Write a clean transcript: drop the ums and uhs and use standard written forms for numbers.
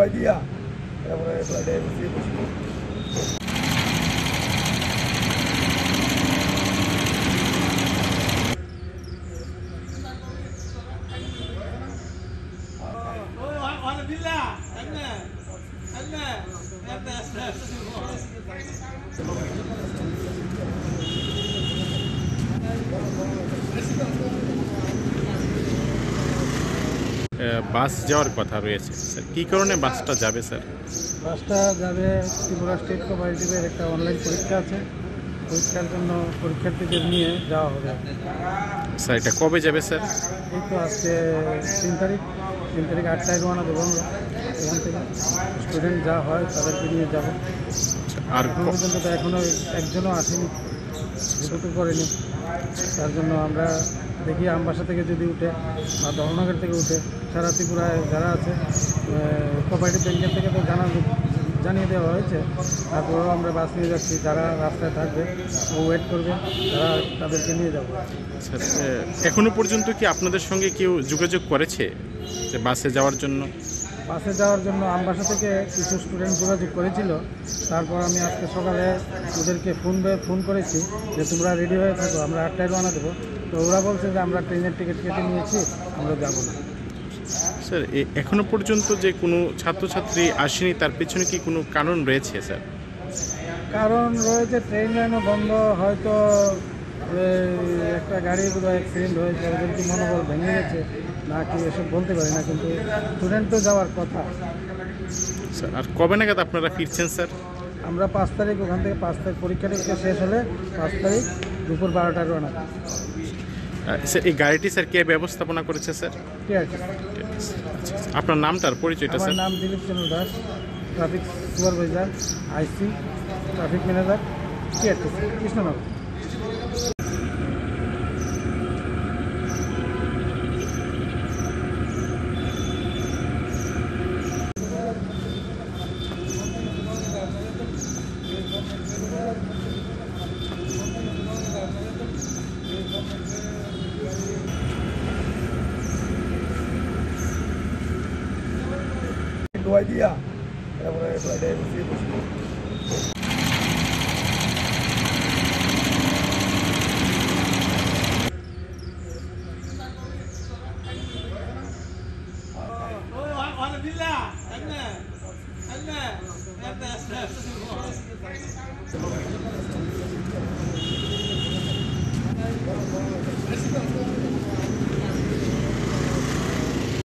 ডুবাই দিয়া তারপরে ফ্লাইটে বসিয়ে বসবো। বাস যাওয়ার কথা রয়েছে স্যার, কী কারণে বাসটা যাবে স্যার? বাসটা যাবে ত্রিপুরা স্টেট কোঅপারেটিভের একটা অনলাইন পরীক্ষা আছে, পরীক্ষার জন্য পরীক্ষার্থীদের নিয়ে যাওয়া হবে। স্যার এটা কবে যাবে স্যার? এই তো আজকে 3 তারিখ 8টায় রওনা দেবো আমরা এখান থেকে। স্টুডেন্ট যা হয় তাদেরকে নিয়ে যাবো। আর এখন পর্যন্ত তো এখনও একজনও আসেনি, যেটুকু করেনি। তার জন্য আমরা দেখি আমবাসা থেকে যদি উঠে বা দহনগর থেকে উঠে সারা ত্রিপুরায় যারা আছে কোঅপারেটিভ ব্যাংকের থেকে তো জানিয়ে দেওয়া হয়েছে। তারপরেও আমরা বাস নিয়ে যাচ্ছি, যারা রাস্তায় থাকবে ও ওয়েট করবে, তারা তাদেরকে নিয়ে যাবো। স্যার এখনো পর্যন্ত কি আপনাদের সঙ্গে কেউ যোগাযোগ করেছে যে বাসে যাওয়ার জন্য? বাসে যাওয়ার জন্য আমবাসা থেকে কিছু স্টুডেন্ট যোগাযোগ করেছিল। তারপর আমি আজকে সকালে ওদেরকে ফোন করেছি যে তোমরা রেডি হয়ে থাকো, আমরা 8টায় রওনা দেবো। তো ওরা বলছে যে আমরা ট্রেনের টিকিট কেটে নিয়েছি, আমরা যাবো না। স্যার এখনো পর্যন্ত যে কোনো ছাত্রছাত্রী আসেনি, তার পেছনে কি কোনো কারণ রয়েছে স্যার? কারণ রয়েছে, ট্রেন লাইনও বন্ধ, হয়তো একটা গাড়ি বোধহয় অ্যাক্সিডেন্ট হয়েছে, ওদের কি মনোবল ভেঙে গেছে না কি এসব বলতে পারি না, কিন্তু স্টুডেন্ট তো যাওয়ার কথা। স্যার আর কবে নাগাদ আপনারা ফিরছেন স্যার? আমরা 5 তারিখ ওখান থেকে 5 তারিখ পরীক্ষা শেষ হলে 5 তারিখ দুপুর 12টায় রওনা। স্যার এই গাড়িটি স্যার কে ব্যবস্থাপনা করেছে স্যার? ঠিক আছে। আপনার নামটার পরিচয়টা স্যার? আমার নাম দিলীপ চন্দ্র দাস, ট্রাফিক সুপারভাইজার, আইসি, ট্রাফিক ম্যানেজার, টিআরটিসি, কৃষ্ণনগর। ডুবাই দিয়া তারপরে ফ্লাইটে বসিয়ে বসবো। Hola, Villa.